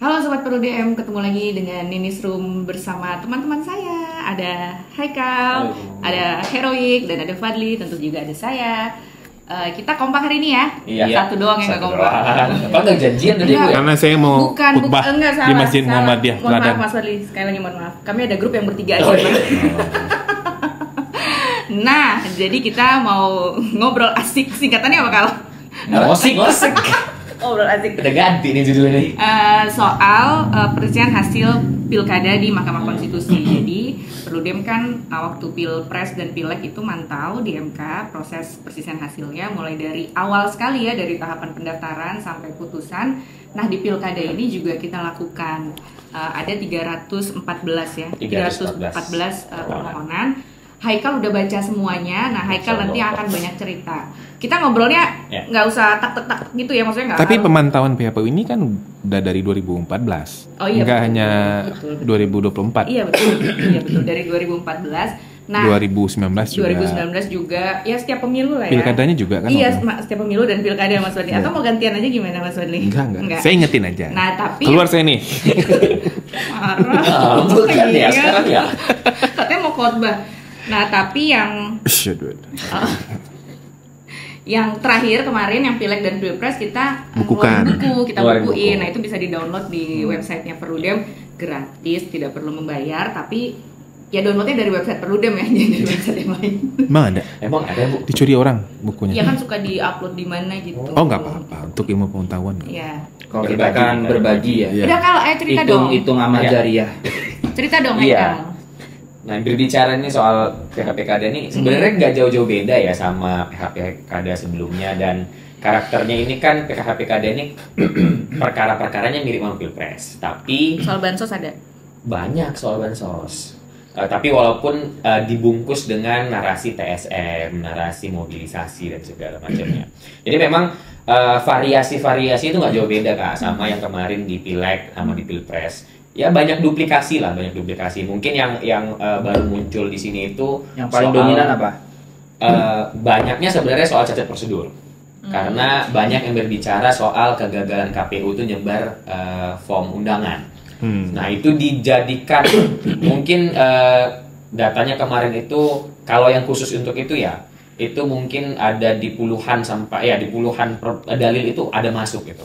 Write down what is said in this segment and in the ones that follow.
Halo Sobat Perlu DM, ketemu lagi dengan Ninis Room bersama teman-teman saya. Ada Haikal, ada Heroik, dan ada Fadli, tentu juga ada saya. Kita kompak hari ini ya? Iya. Satu doang yang nggak kompak. Apa nggak janjian tadi gue? Karena saya mau khutbah di Masjid Muhammadiyah. Mohon maaf Mas Fadli, sekali lagi mohon maaf. Kami ada grup yang bertiga aja. Nah, jadi kita mau ngobrol asik. Singkatannya apa Kal? Ngosik. Ngobrol asik. Udah ganti nih judulnya nih. Soal perselisihan hasil pilkada di Mahkamah Konstitusi. Jadi Perludem kan waktu pilpres dan pileg itu mantau di MK proses perselisihan hasilnya mulai dari awal sekali ya, dari tahapan pendaftaran sampai putusan. Nah di pilkada ini juga kita lakukan ada 314 ya, 314 permohonan. Haikal udah baca semuanya, nah Haikal nanti akan banyak cerita. Kita ngobrolnya nggak usah tak gitu ya, maksudnya nggak. Tapi pemantauan PHPU ini kan udah dari 2014, oh, iya, nggak betul, hanya betul. 2024. Iya betul, dari 2014. Nah 2019 juga, ya setiap pemilu lah ya. Pilkadanya juga kan? Iya, setiap pemilu dan pilkada Mas Wadli. Atau mau gantian aja gimana Mas Wadli? Enggak. Saya ingetin aja. Nah tapi keluar saya nih. Marah. Bukan ya sekarang ya. Katanya mau khotbah. Nah tapi yang terakhir kemarin yang pileg dan pilpres kita bukuin. Nah itu bisa di-download di websitenya Perludem gratis, tidak perlu membayar, tapi ya downloadnya dari website Perludem ya, jangan dari website yang lain. Emang ada Bu? Dicuri orang bukunya? Ya kan suka di-upload di mana gitu. Oh nggak apa-apa, untuk ilmu pengetahuan. Iya. Kalau kita kan berbagi ya. Udah Kal, cerita dong. Hitung amal jariah. Cerita dong Iya. Haikal. Nah berbicara nih soal PHPKD ini sebenarnya nggak jauh-jauh beda ya sama PHPKD sebelumnya, dan karakternya ini kan PHPKD ini perkara-perkaranya mirip sama pilpres, tapi Soal bansos ada? banyak soal bansos. Tapi walaupun dibungkus dengan narasi TSM, narasi mobilisasi dan segala macamnya. Jadi memang variasi-variasi itu nggak jauh beda Kak sama yang kemarin di pileg sama di pilpres. Ya banyak duplikasi. Mungkin yang baru muncul di sini itu yang paling dominan apa? Banyaknya sebenarnya soal cacat prosedur. Karena banyak yang berbicara soal kegagalan KPU itu nyebar form undangan. Nah itu dijadikan mungkin datanya kemarin itu kalau yang khusus untuk itu ya itu mungkin ada di puluhan dalil itu ada masuk gitu,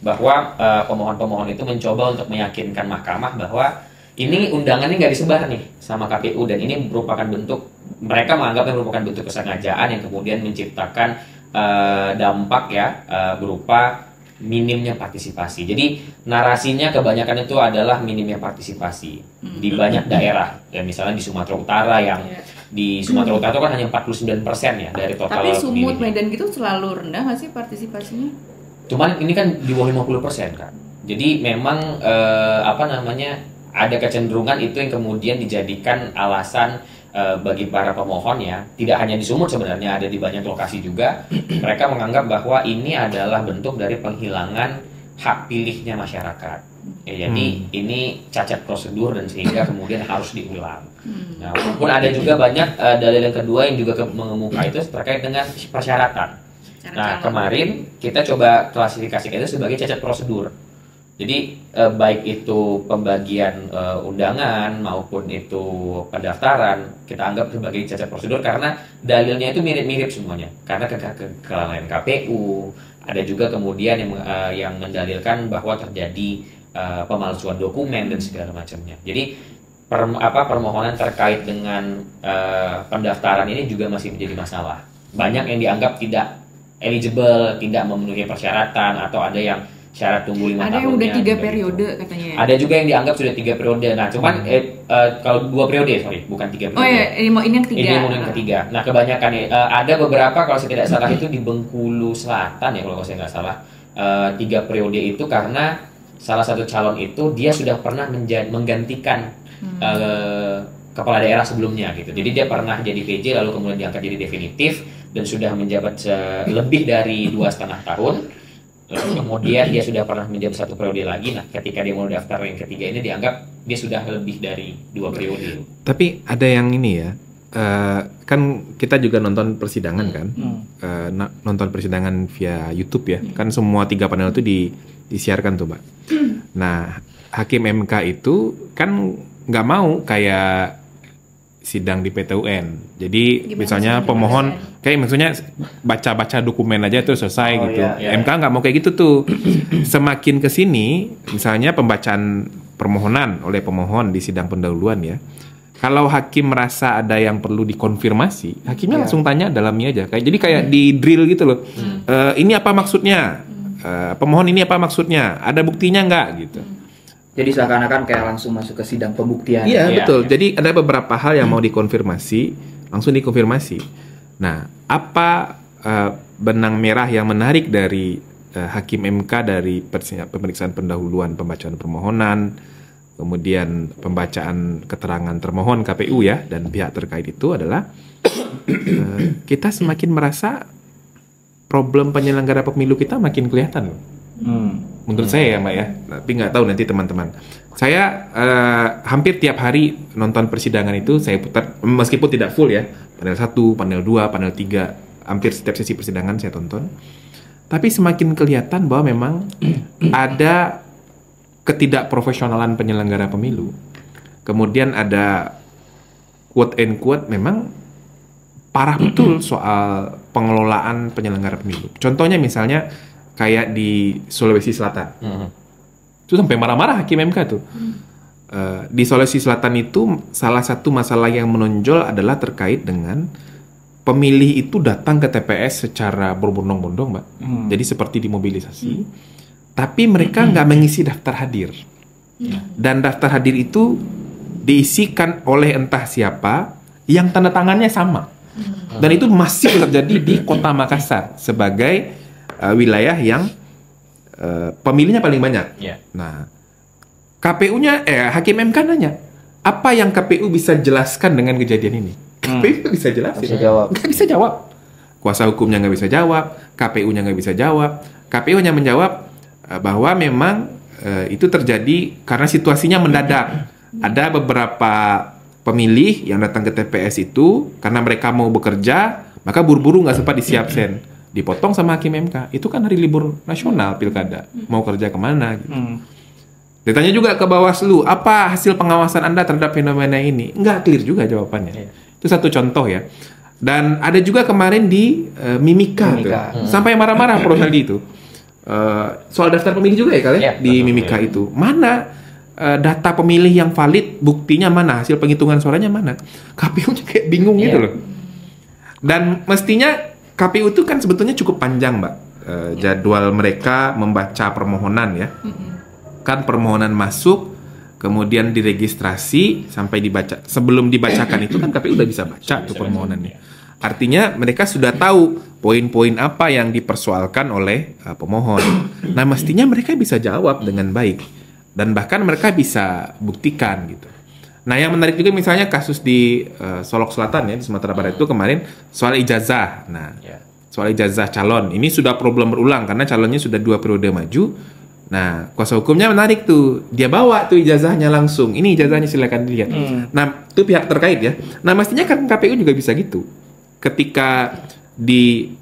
bahwa pemohon-pemohon itu mencoba untuk meyakinkan mahkamah bahwa ini undangannya nggak disebar nih sama KPU, dan ini merupakan bentuk, mereka menganggapnya merupakan bentuk kesengajaan yang kemudian menciptakan dampak ya berupa minimnya partisipasi. Jadi narasinya kebanyakan itu adalah minimnya partisipasi di banyak daerah. Ya misalnya di Sumatera Utara yang di Sumatera Utara itu kan hanya 49% ya dari total. Tapi Sumut, Medan gitu selalu rendah nggak sih partisipasinya? Cuman ini kan di bawah 50% kan. Jadi memang ada kecenderungan itu yang kemudian dijadikan alasan bagi para pemohon ya, tidak hanya di Sumut sebenarnya, ada di banyak lokasi juga. Mereka menganggap bahwa ini adalah bentuk dari penghilangan hak pilihnya masyarakat. Jadi ini cacat prosedur dan sehingga kemudian harus diulang. Nah, walaupun ada juga banyak dalil yang kedua yang juga mengemuka itu terkait dengan persyaratan. Nah, kemarin kita coba klasifikasikan itu sebagai cacat prosedur. Jadi baik itu pembagian undangan maupun itu pendaftaran kita anggap sebagai cacat prosedur karena dalilnya itu mirip-mirip semuanya. Karena kelalaian KPU, ada juga kemudian yang mendalilkan bahwa terjadi pemalsuan dokumen dan segala macamnya. Jadi permohonan terkait dengan pendaftaran ini juga masih menjadi masalah. Banyak yang dianggap tidak eligible, tidak memenuhi persyaratan, atau ada yang syarat tunggu 5 tahun. Ada yang udah 3 periode gitu katanya ya? Ada juga yang dianggap sudah 3 periode. Nah cuman kalau 2 periode, bukan 3 periode. Oh iya, ini yang ketiga. Ini yang ketiga. Nah kebanyakan ada beberapa kalau saya tidak salah itu di Bengkulu Selatan ya kalau saya nggak salah 3 periode itu karena salah satu calon itu dia sudah pernah menggantikan kepala daerah sebelumnya gitu. Jadi dia pernah jadi PJ lalu kemudian diangkat jadi definitif dan sudah menjabat lebih dari 2,5 tahun. Lalu kemudian dia sudah pernah menjabat 1 periode lagi. Nah ketika dia mau daftar yang ketiga ini dianggap dia sudah lebih dari 2 periode. Tapi ada yang ini ya, kan kita juga nonton persidangan kan, nonton persidangan via YouTube ya, kan semua 3 panel itu disiarkan tuh Mbak. Nah, hakim MK itu kan nggak mau kayak sidang di PT UN. Jadi Gimana misalnya sih, pemohon gimana? kayak maksudnya baca-baca dokumen aja itu selesai Oh, gitu. iya. MK nggak mau kayak gitu tuh. Semakin ke sini, misalnya pembacaan permohonan oleh pemohon di sidang pendahuluan ya. Kalau hakim merasa ada yang perlu dikonfirmasi, hakimnya langsung tanya dalamnya aja. Jadi kayak di drill gitu loh. Ini apa maksudnya? Pemohon ini apa maksudnya? Ada buktinya nggak gitu? Jadi seakan-akan kayak langsung masuk ke sidang pembuktian. Iya, Iya, betul. iya. Jadi ada beberapa hal yang mau dikonfirmasi, langsung dikonfirmasi. Nah, apa benang merah yang menarik dari hakim MK dari pemeriksaan pendahuluan pembacaan permohonan, kemudian pembacaan keterangan termohon KPU ya dan pihak terkait itu adalah kita semakin merasa problem penyelenggara pemilu kita makin kelihatan loh. Menurut saya ya Mbak ya, tapi nggak tahu nanti teman-teman. Saya hampir tiap hari nonton persidangan itu saya putar, meskipun tidak full ya, panel 1, panel 2, panel 3, hampir setiap sesi persidangan saya tonton. Tapi semakin kelihatan bahwa memang ada ketidakprofesionalan penyelenggara pemilu. Kemudian ada quote and quote memang parah betul soal pengelolaan penyelenggara pemilu. Contohnya misalnya kayak di Sulawesi Selatan. Itu sampai marah-marah hakim MK tuh. Di Sulawesi Selatan itu salah satu masalah yang menonjol adalah terkait dengan pemilih itu datang ke TPS secara berbondong-bondong, Mbak. Jadi seperti dimobilisasi. Tapi mereka nggak mengisi daftar hadir. Dan daftar hadir itu diisikan oleh entah siapa yang tanda tangannya sama. Dan itu masih terjadi di Kota Makassar sebagai wilayah yang pemilihnya paling banyak. Iya. Nah, KPU-nya, Hakim MK nanya, apa yang KPU bisa jelaskan dengan kejadian ini? KPU nggak bisa jelasin. Bisa jawab. Nggak bisa jawab. Kuasa hukumnya nggak bisa jawab, KPU-nya nggak bisa jawab. KPU hanya menjawab bahwa memang itu terjadi karena situasinya mendadak. Ada beberapa pemilih yang datang ke TPS itu karena mereka mau bekerja, maka buru-buru nggak sempat isi absen. Dipotong sama hakim MK. Itu kan hari libur nasional pilkada. Mau kerja kemana gitu. Ditanya juga ke Bawaslu, apa hasil pengawasan Anda terhadap fenomena ini? Nggak clear juga jawabannya. Itu satu contoh ya. Dan ada juga kemarin di Mimika. Tuh. Sampai marah-marah Prof. Aldi itu. Soal daftar pemilih juga ya kali ya, di Mimika itu. Mana data pemilih yang valid, buktinya mana, hasil penghitungan suaranya mana? KPU kayak bingung gitu loh. Dan mestinya KPU itu kan sebetulnya cukup panjang, Mbak. Jadwal mereka membaca permohonan ya. Kan permohonan masuk, kemudian diregistrasi sampai dibaca. Sebelum dibacakan itu kan KPU udah bisa baca tuh permohonannya. Artinya mereka sudah tahu poin-poin apa yang dipersoalkan oleh pemohon. Nah, mestinya mereka bisa jawab dengan baik dan bahkan mereka bisa buktikan gitu. Nah, yang menarik juga misalnya kasus di Solok Selatan ya, di Sumatera Barat itu kemarin soal ijazah. Nah, soal ijazah calon ini sudah problem berulang karena calonnya sudah 2 periode maju. Nah, kuasa hukumnya menarik tuh. Dia bawa tuh ijazahnya langsung. Ini ijazahnya silakan dilihat. Nah, itu pihak terkait ya. Nah, mestinya kan KPU juga bisa gitu. Ketika di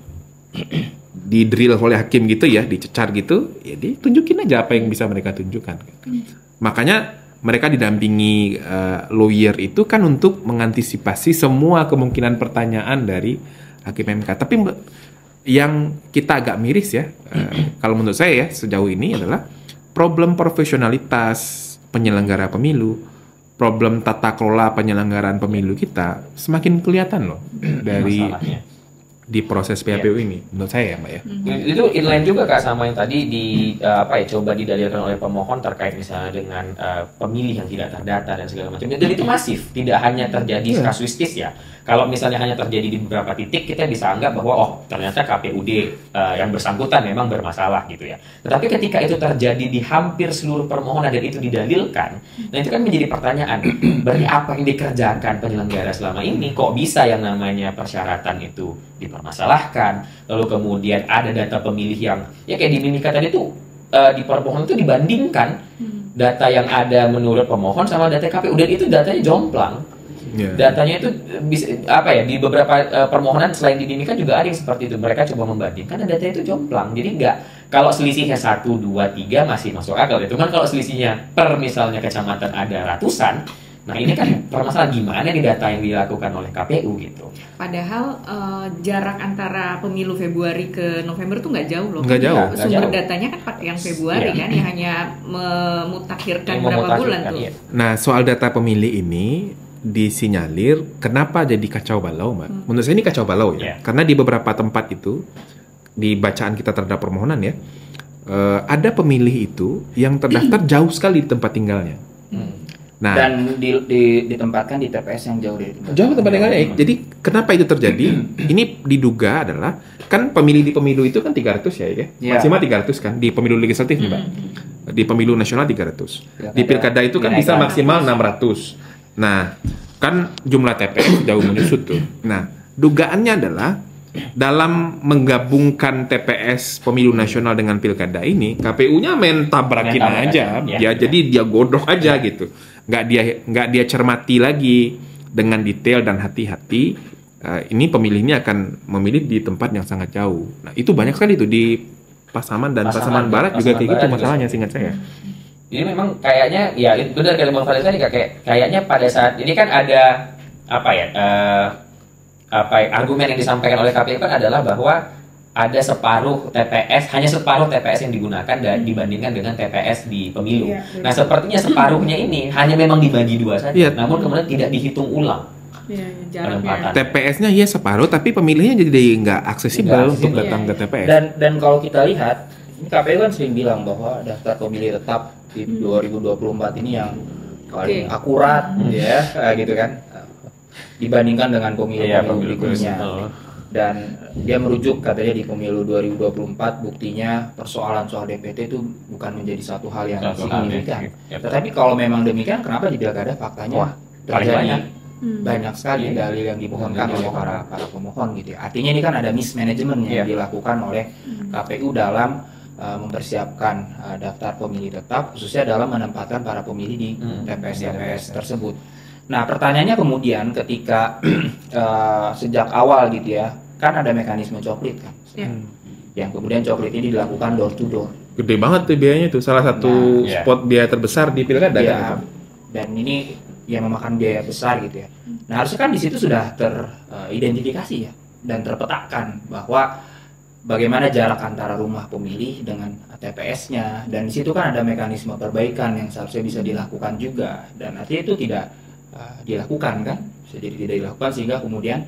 drill oleh hakim gitu ya, dicecar gitu, ya ditunjukin aja apa yang bisa mereka tunjukkan. Makanya mereka didampingi lawyer itu kan untuk mengantisipasi semua kemungkinan pertanyaan dari hakim MK. Tapi yang kita agak miris ya, kalau menurut saya ya sejauh ini adalah problem profesionalitas penyelenggara pemilu, problem tata kelola penyelenggaraan pemilu kita semakin kelihatan loh dari di proses PHPU ini, menurut saya ya Mbak ya. Itu inline juga Kak sama yang tadi coba didalilkan oleh pemohon terkait misalnya dengan pemilih yang tidak terdata dan segala macam. Dan itu masif, tidak hanya terjadi kasuistis ya. Kalau misalnya hanya terjadi di beberapa titik, kita bisa anggap bahwa ternyata KPUD yang bersangkutan memang bermasalah gitu ya. Tetapi ketika itu terjadi di hampir seluruh permohonan dan itu didalilkan, nah itu kan menjadi pertanyaan, berarti apa yang dikerjakan penyelenggara selama ini? Kok bisa yang namanya persyaratan itu dipermasalahkan, lalu kemudian ada data pemilih yang ya kayak di Mimika tadi tuh di permohonan itu dibandingkan data yang ada menurut pemohon sama data KPU dan itu datanya jomplang. Iya. Datanya itu bisa apa ya, di beberapa permohonan selain di Dimika juga ada yang seperti itu. Mereka coba membandingkan, karena datanya itu jomplang. Jadi nggak, kalau selisihnya 1, 2, 3 masih masuk akal ya. Cuman kalau selisihnya per misalnya kecamatan ada ratusan, nah ini kan permasalahan gimana nih data yang dilakukan oleh KPU gitu. Padahal jarak antara pemilu Februari ke November tuh nggak jauh loh. Nggak jauh. Sumber Nggak jauh. datanya kan pakai yang Februari Iya. kan, yang hanya memutakhirkan Yang berapa bulan memutakhirkan, tuh. iya. Nah, soal data pemilih ini disinyalir kenapa jadi kacau balau, Mbak? Menurut saya ini kacau balau ya. Iya. Karena di beberapa tempat itu, di bacaan kita terhadap permohonan ya, ada pemilih itu yang terdaftar jauh sekali di tempat tinggalnya. Nah, Dan ditempatkan di TPS yang jauh dari tempat. jauh tempat tinggalnya. Jadi kenapa itu terjadi? Ini diduga adalah, kan pemilih di pemilu itu kan 300 ya, ya? Iya. Maksimal 300 kan di pemilu legislatif nih, Mbak. Di pemilu nasional 300. Di pilkada itu kan bisa maksimal 600. Nah, kan jumlah TPS jauh menyusut tuh. Nah, dugaannya adalah dalam menggabungkan TPS pemilu nasional dengan pilkada ini, KPU-nya main tabrakin Main tabrakin, aja. ya. Ya, jadi dia godok aja gitu. Nggak dia cermati lagi dengan detail dan hati-hati. Ini pemilihnya akan memilih di tempat yang sangat jauh. Nah, itu banyak sekali itu di Pasaman dan Pasaman Barat juga kayak gitu Barat juga masalahnya, seperti seingat saya. Jadi memang kayaknya ya itu benar kata Bang Faris tadi, kayaknya pada saat ini kan ada argumen yang disampaikan oleh KPU kan adalah bahwa ada hanya separuh TPS yang digunakan dibandingkan dengan TPS di pemilu. Iya, Nah, sepertinya separuhnya ini hanya memang dibagi 2 saja, Iya. namun kemudian tidak dihitung ulang Iya, penempatan. TPS-nya ya separuh, tapi pemilihnya jadi nggak aksesibel Nggak untuk aksesibel, datang iya. ke TPS. Dan kalau kita lihat, ini KPU kan sering bilang bahwa daftar pemilih tetap di 2024 ini yang paling Oke. akurat ya, gitu kan, dibandingkan dengan Iya, pemilu-pemilu pemilu berikutnya. berikutnya. Dan dia merujuk katanya di pemilu 2024 buktinya persoalan soal DPT itu bukan menjadi satu hal yang Satu hal, signifikan. ya. Tetapi kalau memang demikian, kenapa di pilkada faktanya Wah, paling banyak. banyak sekali Iya. dalil yang dimohonkan Iya. oleh para pemohon gitu ya. Artinya ini kan ada mismanagement yang Iya. dilakukan oleh KPU dalam mempersiapkan daftar pemilih tetap, khususnya dalam menempatkan para pemilih di TPS tersebut. Nah, pertanyaannya kemudian ketika sejak awal gitu ya, kan ada mekanisme coklit kan, Iya. yang kemudian coklit ini dilakukan door to door. Gede banget tuh biayanya tuh, salah satu Nah, iya. spot biaya terbesar di pilkada kan. Ya, itu. dan ini yang memakan biaya besar gitu ya. Nah, harusnya kan di situ sudah teridentifikasi ya dan terpetakan bahwa bagaimana jarak antara rumah pemilih dengan TPS-nya, dan di situ kan ada mekanisme perbaikan yang seharusnya bisa dilakukan juga, dan artinya itu tidak dilakukan kan, bisa jadi tidak dilakukan sehingga kemudian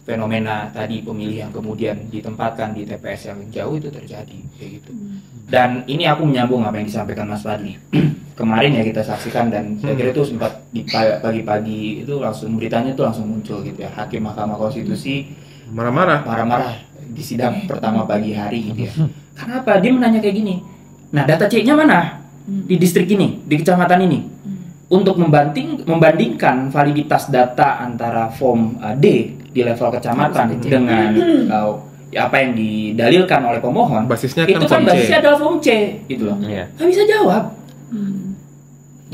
fenomena tadi pemilih yang kemudian ditempatkan di TPS yang jauh itu terjadi kayak gitu. Dan ini aku menyambung apa yang disampaikan Mas Fadli kemarin ya, kita saksikan, dan saya kira itu sempat di pagi-pagi itu langsung beritanya itu langsung muncul gitu ya, Hakim Mahkamah Konstitusi marah-marah di sidang pertama pagi hari gitu ya. Kenapa? Dia menanya kayak gini, nah data C-nya mana di distrik ini, di kecamatan ini, untuk membandingkan validitas data antara form D di level kecamatan dengan apa yang didalilkan oleh pemohon. Basisnya itu kan form kan C. basisnya adalah form C gitu loh. Iya. Nggak bisa jawab.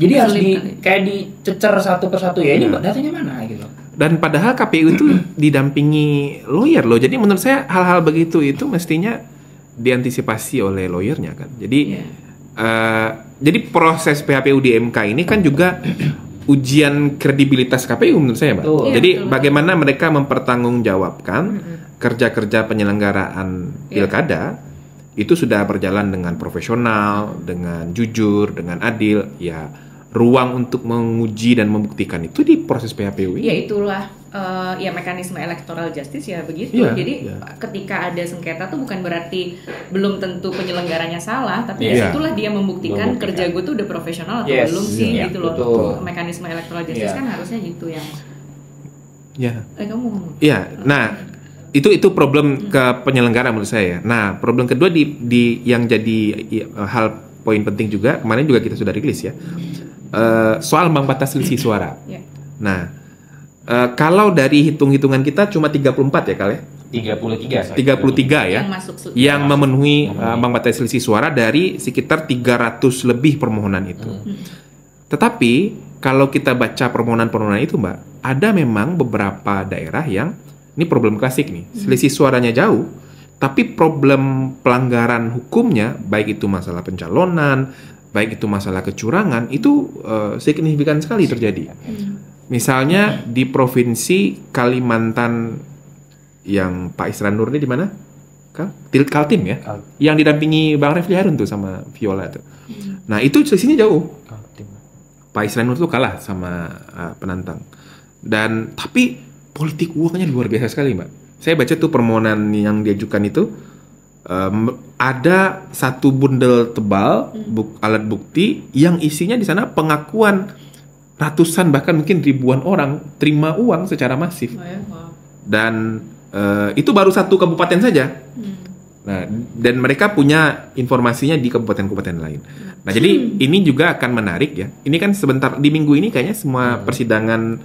Jadi harus Sulit kali. kayak dicecer satu persatu ya, ini datanya mana gitu. Dan padahal KPU itu didampingi lawyer loh. Jadi menurut saya hal-hal begitu itu mestinya diantisipasi oleh lawyernya kan. Jadi jadi proses PHPU di MK ini kan juga ujian kredibilitas KPU menurut saya, Mbak. Betul. Iya, Jadi betul. bagaimana mereka mempertanggungjawabkan kerja-kerja penyelenggaraan pilkada itu sudah berjalan dengan profesional, dengan jujur, dengan adil. Ya, ruang untuk menguji dan membuktikan itu di proses PHPU ini. Ya itulah ya mekanisme electoral justice ya begitu. Iya, Jadi iya. ketika ada sengketa tuh bukan berarti belum tentu penyelenggaranya salah, tapi Iya. disitulah dia membuktikan Membuktikan. kerja gue tuh udah profesional atau Yes, belum sih iya, gitu loh. betul. Mekanisme electoral justice Iya. kan harusnya gitu yang. Ya. Kamu ngomong. Iya, nah itu problem ke penyelenggara menurut saya. Nah, problem kedua di yang jadi hal poin penting juga kemarin juga kita sudah rilis ya, soal ambang batas selisih suara. Ya. Nah, kalau dari hitung-hitungan kita cuma 34 ya kali, 33 33 ya, Yang masuk yang memenuhi Memenuhi. ambang batas selisih suara dari sekitar 300 lebih permohonan itu. Tetapi kalau kita baca permohonan-permohonan itu, Mbak, ada memang beberapa daerah yang ini problem klasik nih, selisih suaranya jauh, tapi problem pelanggaran hukumnya, baik itu masalah pencalonan, baik itu masalah kecurangan, itu signifikan sekali terjadi. Misalnya di provinsi Kalimantan yang Pak Isran Nur ini di mana? Kaltim ya? Yang didampingi Bang Refli Harun tuh sama Viola tuh. Nah itu selisihnya jauh. Pak Isran Nur tuh kalah sama penantang. Dan tapi politik uangnya luar biasa sekali, Mbak. Saya baca tuh permohonan yang diajukan itu ada satu bundel tebal alat bukti yang isinya di sana pengakuan ratusan bahkan mungkin ribuan orang terima uang secara masif. Dan itu baru satu kabupaten saja. Nah, dan mereka punya informasinya di kabupaten-kabupaten lain. Nah, jadi ini juga akan menarik ya. Ini kan sebentar di minggu ini kayaknya semua persidangan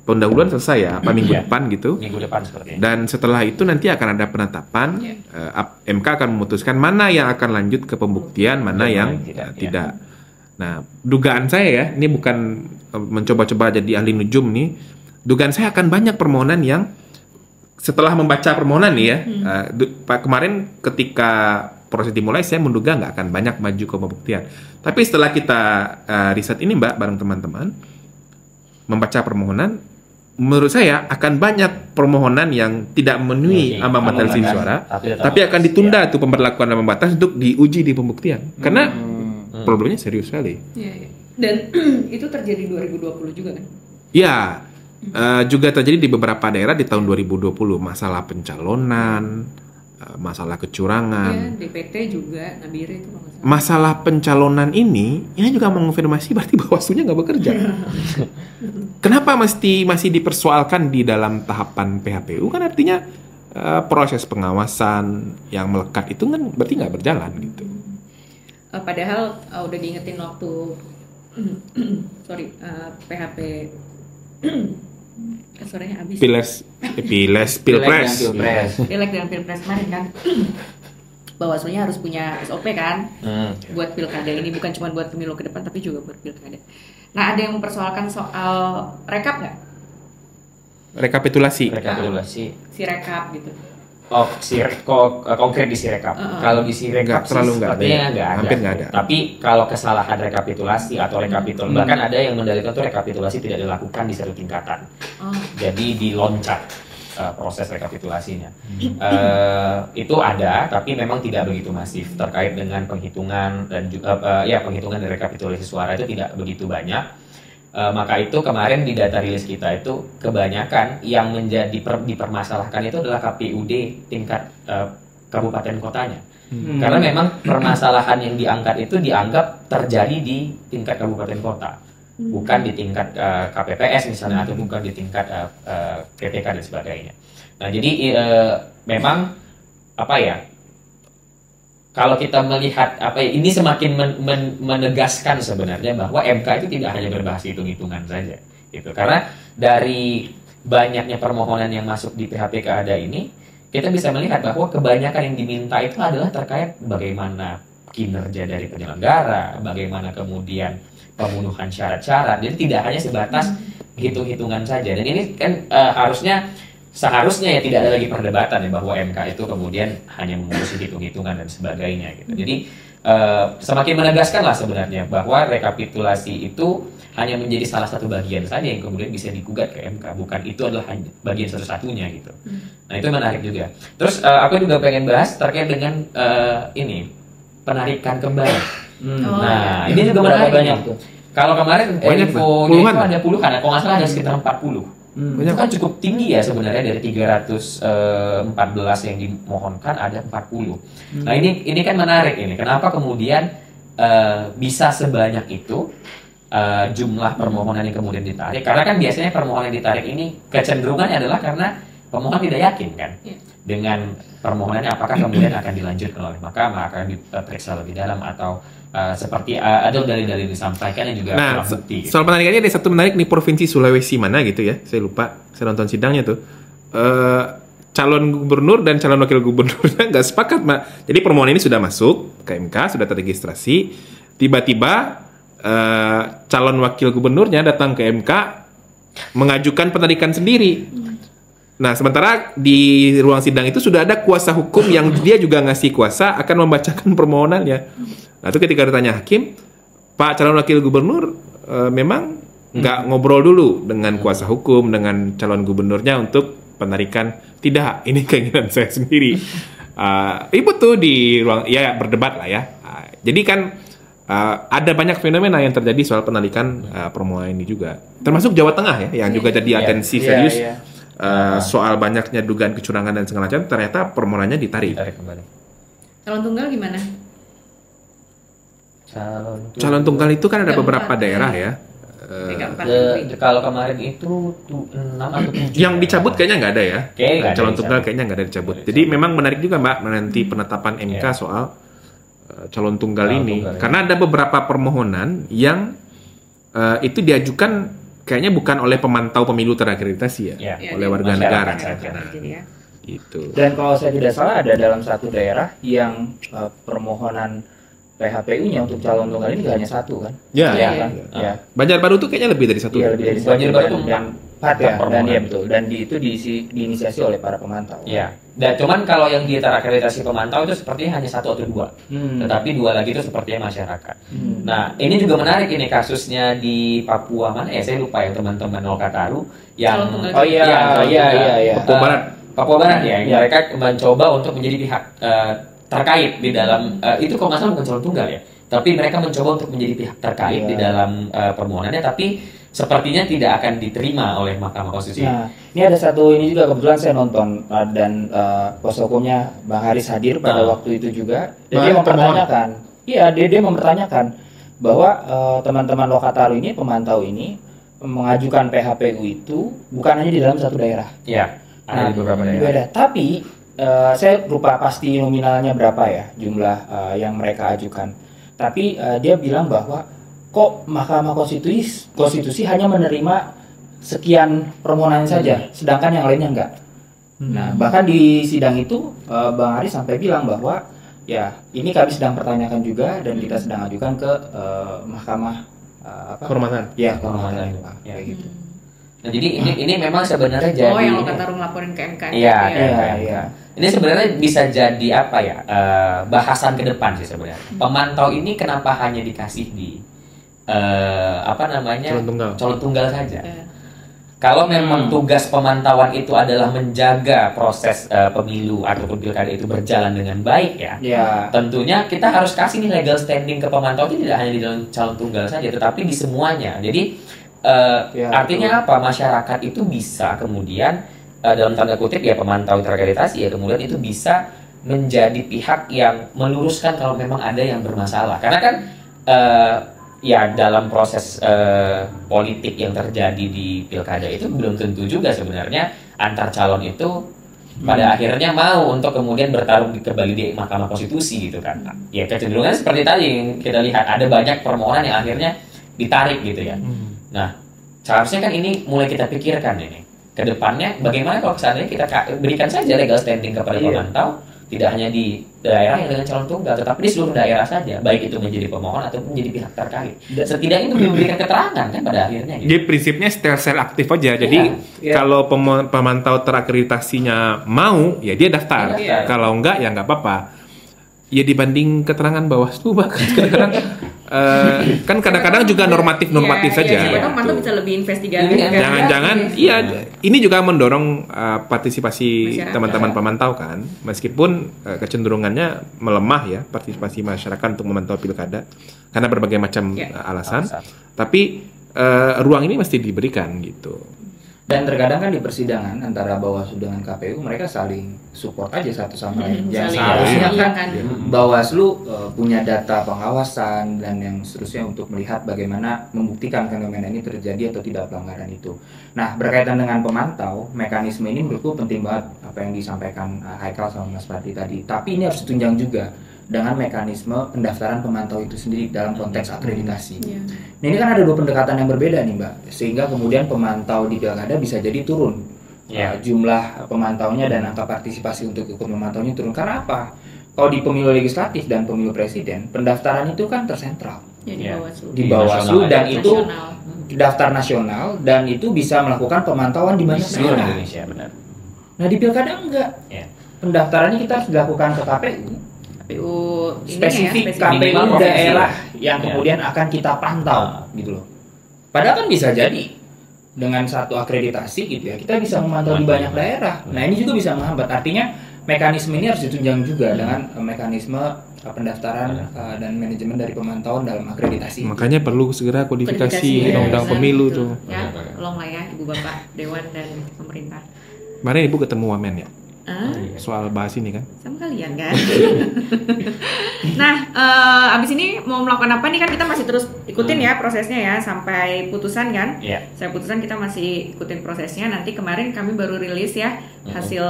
pendahuluan selesai ya, apa minggu depan gitu. Minggu depan seperti ini. Dan setelah itu nanti akan ada penetapan. MK akan memutuskan mana yang akan lanjut ke pembuktian, mana yang tidak. Nah, dugaan saya ya, ini bukan mencoba-coba jadi ahli nujum nih. Dugaan saya akan banyak permohonan yang setelah membaca permohonan nih ya, kemarin ketika proses dimulai saya menduga nggak akan banyak maju ke pembuktian. Tapi setelah kita riset ini Mbak, bareng teman-teman, membaca permohonan, menurut saya akan banyak permohonan yang tidak memenuhi ambang batas selisih suara, tapi akan ditunda tuh pemberlakuan ambang batas untuk diuji di pembuktian. Karena problemnya serius sekali. Dan itu terjadi 2020 juga kan? Ya. Juga terjadi di beberapa daerah di tahun 2020, masalah pencalonan, masalah kecurangan. DPT juga, Nabire itu masalah pencalonan ini juga mengonfirmasi berarti Bawaslu-nya nggak bekerja. Kenapa masih dipersoalkan di dalam tahapan PHPU? Kan artinya proses pengawasan yang melekat itu kan berarti nggak berjalan gitu. Padahal udah diingetin waktu PHP sorenya habis. Pilpres dan Pilpres kemarin kan. Bawaslu-nya harus punya SOP kan buat pilkada ini, bukan cuma buat pemilu ke depan tapi juga buat pilkada. Nah, ada yang mempersoalkan soal rekap nggak? Rekapitulasi. Si rekap gitu. Oh, konkret di Sirekap. Kalau di Sirekap sepertinya hampir nggak ada. Tapi kalau kesalahan rekapitulasi atau bahkan ada yang mendalilkan tuh rekapitulasi tidak dilakukan di satu tingkatan. Jadi diloncat proses rekapitulasinya. Itu ada, tapi memang tidak begitu masif terkait dengan penghitungan dan juga penghitungan dan rekapitulasi suara itu tidak begitu banyak. Maka itu kemarin di data rilis kita itu kebanyakan yang menjadi dipermasalahkan itu adalah KPUD tingkat kabupaten kotanya. Karena memang permasalahan yang diangkat itu dianggap terjadi di tingkat kabupaten kota, bukan di tingkat KPPS misalnya, atau bukan di tingkat PPK dan sebagainya. Nah, jadi memang kalau kita melihat ini semakin menegaskan sebenarnya bahwa MK itu tidak hanya berbahas hitung-hitungan saja, gitu. Karena dari banyaknya permohonan yang masuk di PHPK ada ini, kita bisa melihat bahwa kebanyakan yang diminta itu adalah terkait bagaimana kinerja dari penyelenggara, bagaimana kemudian pemenuhan syarat-syarat. Jadi tidak hanya sebatas hitung-hitungan saja. Dan ini kan seharusnya ya tidak ada lagi perdebatan ya bahwa MK itu kemudian hanya mengurusi hitung-hitungan dan sebagainya gitu. Jadi semakin menegaskan lah sebenarnya bahwa rekapitulasi itu hanya menjadi salah satu bagian saja yang kemudian bisa digugat ke MK, bukan itu adalah bagian satu-satunya gitu. Nah, itu menarik juga. Terus aku juga pengen bahas terkait dengan penarikan kembali. Nah, ini juga menarik banyak tuh. Kalau kemarin infonya itu ada puluhan, kalau nggak salah ada sekitar 40. Itu kan cukup tinggi ya sebenarnya, dari 314 yang dimohonkan ada 40. Nah, ini kan menarik ini. Kenapa kemudian bisa sebanyak itu jumlah permohonan yang kemudian ditarik? Karena kan biasanya permohonan yang ditarik ini kecenderungannya adalah karena pemohon tidak yakin kan dengan permohonannya apakah kemudian akan dilanjutkan oleh mahkamah, akan diperiksa lebih dalam, atau seperti ada dalil-dalil disampaikan yang juga kurang bukti. Soal penarikannya ada satu menarik nih, provinsi Sulawesi mana gitu ya, saya lupa, saya nonton sidangnya tuh. Calon gubernur dan calon wakil gubernurnya nggak sepakat, Mbak. Jadi permohonan ini sudah masuk ke MK, sudah terregistrasi, tiba-tiba calon wakil gubernurnya datang ke MK mengajukan penarikan sendiri. Nah, sementara di ruang sidang itu sudah ada kuasa hukum yang dia juga ngasih kuasa akan membacakan permohonannya. Nah, itu ketika ditanya hakim, Pak calon wakil gubernur memang nggak ngobrol dulu dengan kuasa hukum, dengan calon gubernurnya untuk penarikan. Tidak, ini keinginan saya sendiri. Ribut tuh di ruang, ya berdebat lah ya. Jadi kan ada banyak fenomena yang terjadi soal penarikan permohonan ini juga. Termasuk Jawa Tengah ya, yang juga jadi atensi serius. Soal banyaknya dugaan kecurangan dan segala macam, ternyata permohonannya ditarik. Kembali. Calon tunggal gimana? Calon tunggal itu kan ada beberapa daerah ya. Kalau kemarin itu 6 atau 7 Yang dicabut kayaknya nggak ada ya. Calon tunggal dicabut. kayaknya nggak ada dicabut. Jadi memang menarik juga Mbak nanti penetapan MK soal calon tunggal ini. Karena ada beberapa permohonan yang itu diajukan kayaknya bukan oleh pemantau pemilu terakreditasi ya, oleh warga negara. Itu. Dan kalau saya tidak salah ada dalam satu daerah yang permohonan PHPU-nya untuk calon tunggal ini nggak hanya satu kan? Ya. Ya. Banjarbaru tuh kayaknya lebih dari satu. Iya, lebih dari satu. Banjarbaru itu dan 4 ya, dan iya betul. Dan itu diinisiasi oleh para pemantau. Iya. Dan cuman kalau yang di terakreditasi pemantau itu sepertinya hanya 1 atau 2. Tetapi 2 lagi itu sepertinya masyarakat. Nah, ini juga menarik ini kasusnya di Papua mana ya? Saya lupa yang teman-teman Lokataru yang Papua Barat ya. Mereka mencoba untuk menjadi pihak terkait di dalam itu kalau nggak salah bukan calon tunggal ya. Tapi mereka mencoba untuk menjadi pihak terkait di dalam permohonannya, tapi sepertinya tidak akan diterima oleh Mahkamah Konstitusi. Nah, ini ada satu ini juga kebetulan saya nonton dan kuasa hukumnya Bang Haris hadir pada waktu itu juga. Dan dia mempertanyakan, dia mempertanyakan bahwa teman-teman Lokataru ini, pemantau ini mengajukan PHPU itu bukan hanya di dalam satu daerah. Iya, ada di beberapa daerah. Beda. Tapi saya lupa pasti nominalnya berapa ya jumlah yang mereka ajukan. Tapi dia bilang bahwa kok Mahkamah Konstitusi hanya menerima sekian permohonan saja, sedangkan yang lainnya enggak. Nah, bahkan di sidang itu Bang Aris sampai bilang bahwa ya ini kami sedang pertanyakan juga dan kita sedang ajukan ke Mahkamah Kehormatan. Ya, kehormatan itu Pak. Ya. Kayak gitu. Nah, jadi ini memang sebenarnya jadi yang Lokataru ngelaporin ke MK. Iya. Ini sebenarnya bisa jadi apa ya? Bahasan ke depan sih sebenarnya. Pemantau ini kenapa hanya dikasih di calon tunggal saja? Kalau memang tugas pemantauan itu adalah menjaga proses pemilu ataupun pilkada itu berjalan dengan baik ya, tentunya kita harus kasih nih legal standing ke pemantau itu tidak hanya di dalam calon tunggal saja, tetapi di semuanya. Jadi artinya apa? Masyarakat itu bisa kemudian dalam tanda kutip ya pemantau terakreditasi ya kemudian itu bisa menjadi pihak yang meluruskan kalau memang ada yang bermasalah. Karena kan ya dalam proses politik yang terjadi di pilkada itu belum tentu juga sebenarnya antar calon itu pada akhirnya mau untuk kemudian bertarung kembali di Mahkamah Konstitusi gitu kan. Ya kecenderungan seperti tadi yang kita lihat ada banyak permohonan yang akhirnya ditarik gitu ya. Nah, seharusnya kan ini mulai kita pikirkan ini. Kedepannya bagaimana kalau seandainya kita berikan saja legal standing kepada pemantau, tidak hanya di daerah yang dengan calon tunggal, tetapi di seluruh daerah saja, baik itu menjadi pemohon ataupun menjadi pihak terkait. Setidaknya itu memberikan keterangan kan pada akhirnya. Gitu. Jadi prinsipnya sel aktif aja. Jadi kalau pemantau terakreditasinya mau, ya dia daftar. Kalau enggak, ya nggak apa-apa. Ya dibanding keterangan Bawaslu bahkan kadang-kadang kan kadang-kadang juga normatif saja. Siapa tahu pemantau bisa lebih investigatif. Jangan-jangan, ini juga mendorong partisipasi teman-teman pemantau kan, meskipun kecenderungannya melemah ya partisipasi masyarakat untuk memantau pilkada karena berbagai macam alasan. Tapi ruang ini mesti diberikan gitu. Dan terkadang kan di persidangan antara Bawaslu dengan KPU mereka saling support aja satu sama lain. Yang seharusnya kan Bawaslu punya data pengawasan dan yang seterusnya untuk melihat bagaimana membuktikan fenomena ini terjadi atau tidak pelanggaran itu. Nah, berkaitan dengan pemantau, mekanisme ini menurutku penting banget apa yang disampaikan Haikal sama Mas Fadli tadi. Tapi ini harus ditunjang juga dengan mekanisme pendaftaran pemantau itu sendiri dalam konteks akreditasi. Nah, ini kan ada dua pendekatan yang berbeda nih Mbak, sehingga kemudian pemantau di pilkada bisa jadi turun jumlah pemantaunya dan angka partisipasi untuk ikut memantaunya turun. Karena apa? kalau di pemilu legislatif dan pemilu presiden, pendaftaran itu kan tersentral Ya, di Ya. Bawaslu. di Bawaslu nasional dan ya. itu Nasional. daftar nasional dan itu bisa melakukan pemantauan di banyak Seluruh daerah. Indonesia benar. Nah di pilkada enggak. Ya. Pendaftarannya kita harus dilakukan ke KPU, KPU ini spesifik ya, KPU Minimal provinsi. daerah yang Ya. kemudian akan kita pantau gitu loh. Padahal kan bisa jadi dengan satu akreditasi gitu ya kita bisa memantau di banyak daerah. Nah ini juga bisa menghambat. Artinya mekanisme ini harus ditunjang juga dengan mekanisme pendaftaran dan manajemen dari pemantauan dalam akreditasi. Makanya perlu segera kodifikasi Kodifikasi, undang-undang benar, pemilu betul. tuh. Ya, Benar. tolonglah ya Ibu Bapak Dewan dan pemerintah. Kemarin Ibu ketemu Wamen ya Ah, soal bahas ini kan. sama kalian kan. Nah, abis ini mau melakukan apa nih kan kita masih terus ikutin ya prosesnya ya sampai putusan kan. Iya. Saya putusan kita masih ikutin prosesnya. Nanti kemarin kami baru rilis ya hasil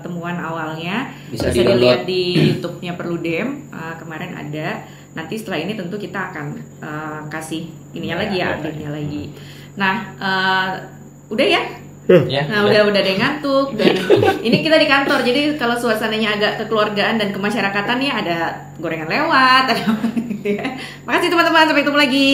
temuan awalnya. Bisa Bisa dilihat di-download. di YouTube-nya Perludem. Kemarin ada. Nanti setelah ini tentu kita akan kasih ininya lagi ya, update-nya lagi. Nah, udah ya. Ya. Nah, udah ada yang ngantuk dan ini kita di kantor. Jadi kalau suasananya agak kekeluargaan dan kemasyarakatan ya ada gorengan lewat, ada gitu ya. Makasih teman-teman, sampai ketemu lagi.